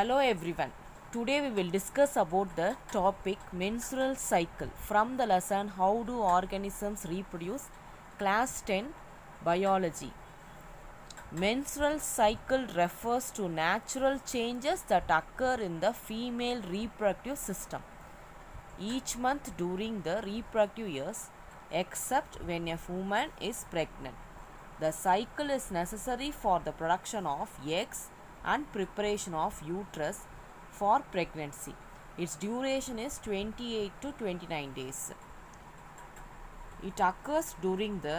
Hello everyone. Today we will discuss about the topic menstrual cycle from the lesson How do organisms reproduce, class 10 biology. Menstrual cycle refers to natural changes that occur in the female reproductive system each month during the reproductive years except when a woman is pregnant. The cycle is necessary for the production of eggs and preparation of uterus for pregnancy. Its duration is 28 to 29 days. It occurs during the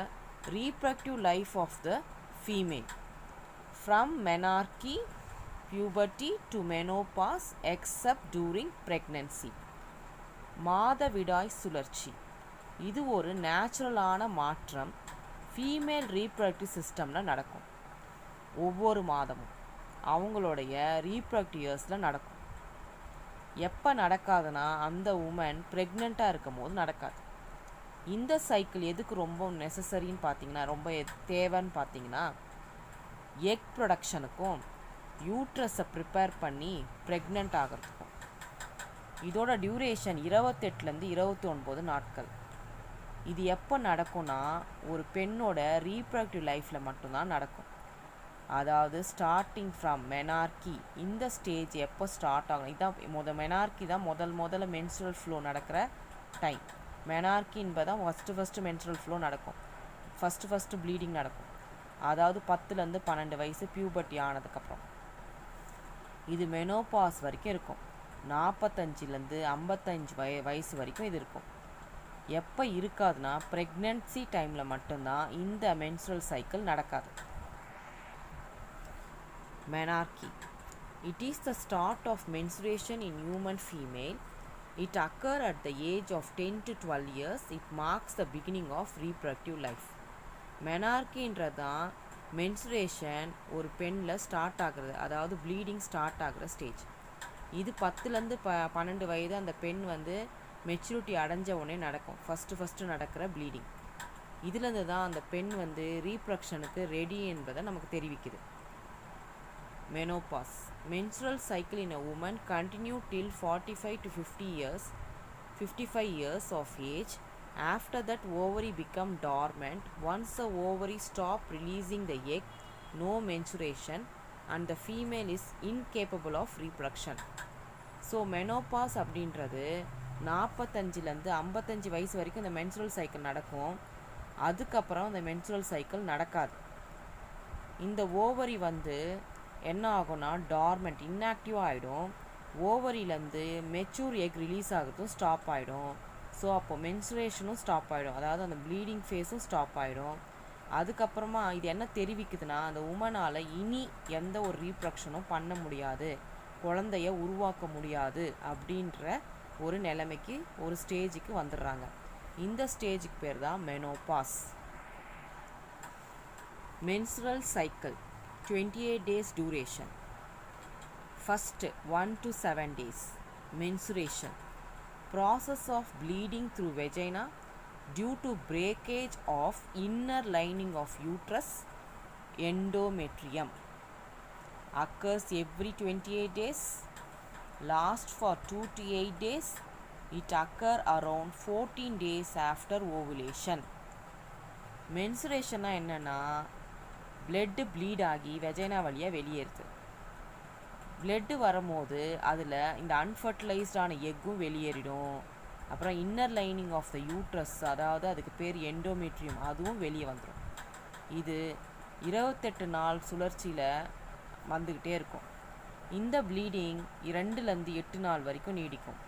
reproductive life of the female from menarche, puberty to menopause except during pregnancy. மாதவிடாய் சுழற்சி இது ஒரு நேச்சுரலான மாற்றம் female reproductive சிஸ்டமில் நடக்கும். ஒவ்வொரு மாதமும் அவங்களுடைய ரீப்ரடக்டிவ் இயர்ஸில் நடக்கும். எப்போ நடக்காதுன்னா அந்த உமன் ப்ரெக்னெண்ட்டாக இருக்கும் போது நடக்காது. இந்த சைக்கிள் எதுக்கு ரொம்ப நெசசரின்னு பார்த்தீங்கன்னா, ரொம்ப தேவைன்னு பார்த்தீங்கன்னா, எக் ப்ரொடக்ஷனுக்கும் யூட்ரஸை ப்ரிப்பேர் பண்ணி ப்ரெக்னென்ட் ஆகிறதுக்கும். இதோட டியூரேஷன் 28லேருந்து 29 நாட்கள். இது எப்போ நடக்கும்னா ஒரு பெண்ணோட ரீப்ரடக்டிவ் லைஃப்பில் மட்டும்தான் நடக்கும். அதாவது ஸ்டார்டிங் ஃப்ரம் மெனார்கி, இந்த ஸ்டேஜ் எப்போ ஸ்டார்ட் ஆகும், இதுதான் மெனார்கி தான் முதல்ல மென்ஸ்ட்ரல் ஃப்ளோ நடக்கிற டைம். மெனார்கி என்பதான் ஃபஸ்ட்டு மென்ஸ்ட்ரல் ஃப்ளோ நடக்கும். ஃபஸ்ட்டு ப்ளீடிங் நடக்கும். அதாவது 10லேருந்து 12 வயசு பியூபர்ட்டி ஆனதுக்கப்புறம். இது மெனோபாஸ் வரைக்கும் இருக்கும். 45லேருந்து 55 வயசு வரைக்கும் இது இருக்கும். எப்போ இருக்காதுன்னா ப்ரெக்னென்சி டைமில் மட்டும்தான் இந்த மென்ஸ்ட்ரல் சைக்கிள் நடக்காது. Menarche. It is the start of menstruation in human female. It occurs at the age of 10 to 12 years. It marks the beginning of reproductive life. மெனார்கின்றதான் மென்சுரேஷன் ஒரு பெண்ணில் ஸ்டார்ட் ஆகிறது, அதாவது ப்ளீடிங் ஸ்டார்ட் ஆகிற stage. இது 10லேருந்து 12 வயது அந்த பெண் மெச்சூரிட்டி அடைஞ்ச உடனே நடக்கும். ஃபஸ்ட்டு நடக்கிற ப்ளீடிங். இதுலேருந்து தான் அந்த பெண் ரீப்ரொடக்ஷனுக்கு ரெடி என்பதை நமக்கு தெரிவிக்குது. Menopause. Menstrual cycle in a woman continue till 45 to 55 years of age. After that, ovary become dormant. Once the ovary stop releasing the egg, no menstruation, and the female is incapable of reproduction. So menopause அப்படின்றது 45லேருந்து 55 வயசு வரைக்கும் இந்த menstrual cycle நடக்கும். அதுக்கப்புறம் இந்த menstrual cycle நடக்காது. இந்த ovary என்ன ஆகும்னா டார்மெண்ட், இன்ஆக்டிவ் ஆகிடும். ஓவரியிலேருந்து மெச்சூர் எக் ரிலீஸ் ஆகிறதும் ஸ்டாப் ஆகிடும். ஸோ அப்போ மென்சுரேஷனும் ஸ்டாப் ஆகிடும், அதாவது அந்த ப்ளீடிங் ஃபேஸும் ஸ்டாப் ஆகிடும். அதுக்கப்புறமா இது என்ன தெரிவிக்குதுன்னா, அந்த உமனால் இனி எந்த ஒரு ரீப்ரொடக்ஷனும் பண்ண முடியாது, குழந்தைய உருவாக்க முடியாது அப்படின்ற ஒரு நிலைமைக்கு, ஒரு ஸ்டேஜுக்கு வந்துடுறாங்க. இந்த ஸ்டேஜுக்கு பேர் தான் menopause. Menstrual cycle 28 days duration. First 1 to 7 days menstruation. Process of bleeding through vagina due to breakage of inner lining of uterus, endometrium. Occurs every 28 days. Lasts for 2 to 8 days. It occurs around 14 days after ovulation. Menstruation என்னன்னா blood pleat ஆகி vagina வழியாக வெளியேறுது. Blood வரும்போது அதில் இந்த அன்ஃபர்டிலைஸ்டான எக்கும் வெளியேறிடும். அப்புறம் inner lining of the uterus, அதாவது அதுக்கு பேர் எண்டோமெட்ரியம், அதுவும் வெளியே வந்துடும். இது 28 நாள் சுழற்சியில் வந்துக்கிட்டே இருக்கும். இந்த ப்ளீடிங் 2லேருந்து 8 நாள் வரைக்கும் நீடிக்கும்.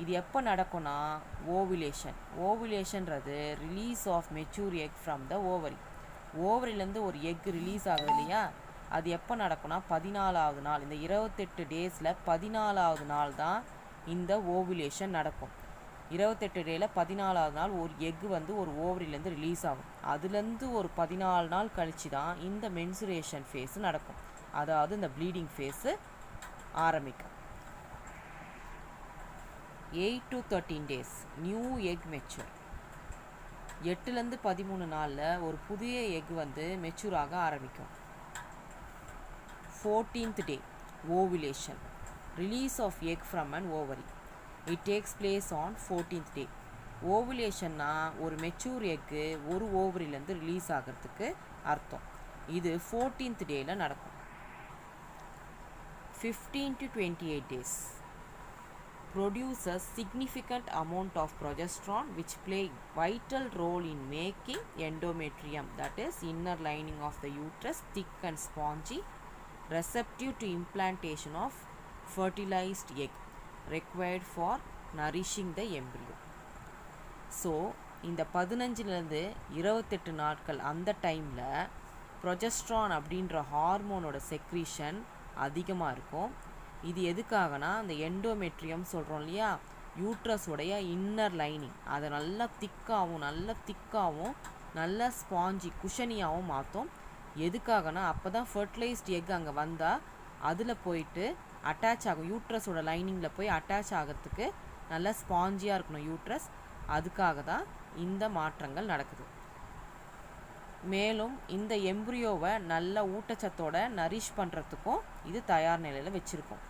இது எப்போ நடக்கும்னா ஓவுலேஷன்றது release of mature egg from the ovary. ஓவரிலேருந்து ஒரு எக் ரிலீஸ் ஆகுது இல்லையா, அது எப்போ நடக்கும்னா 14வது நாள். இந்த 28 டேஸில் 14வது நாள் தான் இந்த ஓவுலேஷன் நடக்கும். 28 டேயில் 14வது நாள் ஒரு எக் ஒரு ஓவரிலேருந்து ரிலீஸ் ஆகும். அதுலேருந்து ஒரு 14 நாள் கழித்து தான் இந்த மென்சுரேஷன் ஃபேஸு நடக்கும், அதாவது இந்த ப்ளீடிங் ஃபேஸு ஆரம்பிக்கும். 8 to 13 days new egg mature. 8லேருந்து 13 நாளில் ஒரு புதிய எக் மெச்சூர் ஆக ஆரம்பிக்கும். 14th day ovulation. release of egg from an ovary. It takes place on 14th day. ஓவுலேஷன்னா ஒரு மெச்சூர் எக்கு ஒரு ஓவரிலேருந்து ரிலீஸ் ஆகிறதுக்கு அர்த்தம். இது 14th டேயில் நடக்கும். 15 to 28 days. Produces significant amount of progesterone which play vital role in making endometrium, that is inner lining of the uterus, thick and spongy, receptive to implantation of fertilized egg required for nourishing the embryo. So இந்த 15லேருந்து 28 நாட்கள் அந்த டைமில் progesterone அப்படின்ற ஹார்மோனோட secretion அதிகமாக இருக்கும். இது எதுக்காகனா அந்த எண்டோமெட்ரியம் சொல்கிறோம் இல்லையா, யூட்ரஸோடைய இன்னர் லைனிங் அதை நல்லா திக்காகவும் நல்லா ஸ்பாஞ்சி குஷனியாகவும் மாற்றும். எதுக்காகனா அப்போ தான் ஃபர்டிலைஸ்ட் எக் அங்கே வந்தால் அதில் போயிட்டு அட்டாச் ஆகும், யூட்ரஸோட லைனிங்கில் போய் அட்டாச் ஆகிறதுக்கு நல்லா ஸ்பாஞ்சியாக இருக்கணும் யூட்ரஸ். அதுக்காக தான் இந்த மாற்றங்கள் நடக்குது. மேலும் இந்த எம்ப்ரியோவை நல்ல ஊட்டச்சத்தோட நரிஷ் பண்ணுறதுக்கும் இது தயார் நிலையில் வச்சுருக்கோம்.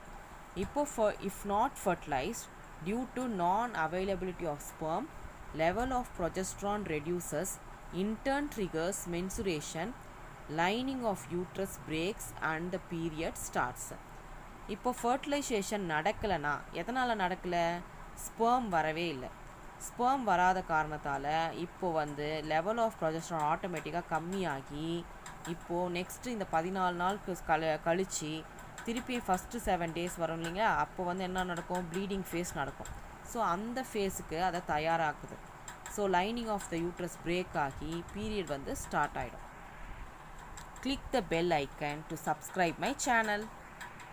இப்போ if not fertilised due to non availability of sperm, level of progesterone reduces, in turn triggers menstruation, lining of uterus breaks and the period starts. இப்போ ஃபர்டிலைசேஷன் நடக்கலைன்னா எதனால் நடக்கலை? ஸ்பெர்ம் வரவே இல்லை. ஸ்பெர்ம் வராத காரணத்தால் இப்போது லெவல் ஆஃப் ப்ரொஜெஸ்ட்ரான் ஆட்டோமேட்டிக்காக கம்மியாகி இப்போது நெக்ஸ்ட்டு இந்த 14 நாள் கழித்து திருப்பி ஃபஸ்ட்டு 7 days வரும் இல்லைங்களா, அப்போ என்ன நடக்கும்? ப்ளீடிங் ஃபேஸ் நடக்கும். ஸோ அந்த ஃபேஸுக்கு அதை தயாராகுது. So lining of the uterus break ஆகி பீரியட் ஸ்டார்ட் ஆகிடும். Click the bell icon to subscribe my channel.